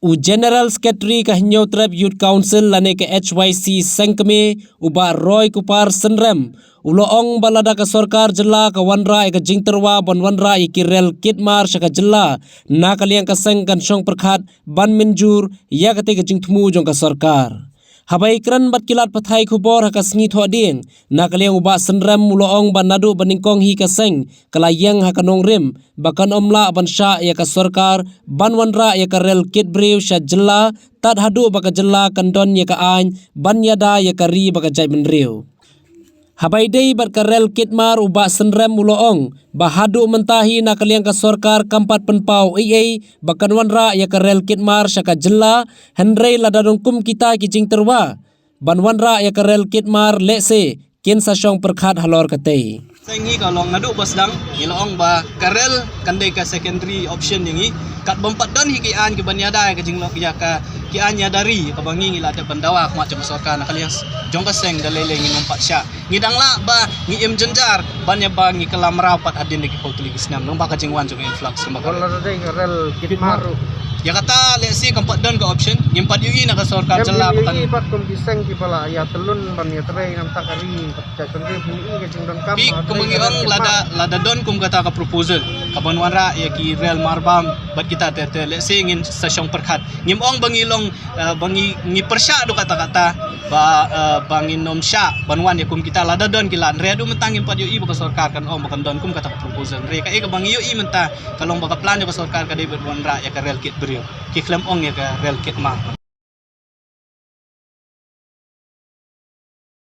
U General Secretary ka Hinyo Trap Youth Council lane ke HYC Sengkeme uba Roy Kupar Senrem uloong balada ka sorkar jela ka wanra ka jingterwa bon wanra ikirel kitmar shaka jela na kaliang ka seng kan syong perkhat ban minjur ya kate ka jingtmu jong ka sorkar. Habai kran bat kilat pathai khubor haka sngi tho ding na kaliang uba senrem uloong ban nadu baningkong hi ka seng kalayang haka nong rim bakan omla ban sha ya ka sorkar ban wanra ya ka rel kit brew sha jela tad hadu baka jela kandon ya ka ain ban yada ya ka ri baka jai benriu. Habai dei bat ka rel kit mar uba senrem uloong bahadu mentahi na kaliang ka sorkar kampat penpau AA bakan wanra ya ka rel kit mar sha ka jela henrei ladadong kum kita ki jing terwa ban wanra ya ka rel kit mar lese kin sa syong perkhat halor katei. Sengi kalau ngadu basdang ilong ba karel kandai ka secondary option yangi kat bompat dan hiki an ke banyada ke jinglok ya ka ki an nyadari ka bangi ngila te bandawa mak jam sorka na kalian jong ka seng dalele ngi nompat sya ngidang la ba ngi im jenjar banya ba ngi kelam rapat adin ki potli kisnam nong ba ka jingwan jong influx ka kalau ada karel kit maru ya kata let's see kampat dan ke option ngimpat yugi na ka sorka jela bukan pat kom biseng ki pala ya telun ban ya trei nam takari tak kandai bini ke jingdon kam kemengiang lada don kum kata ka proposal kaban wanra ya ki real marbam bat kita te let's say ngin stasiun perkhat ngimong bangilong bangi ngi persya do kata-kata ba bangin nom sya banwan ya kum kita lada don kilan redu mentang impat yu i baka sorkar kan bakan don kum kata ka proposal re ka e ka bangi yu i menta kalong baka plan ya ka sorkar ka debut wanra ya ka real kit brio ki klem ong ya ka real kit ma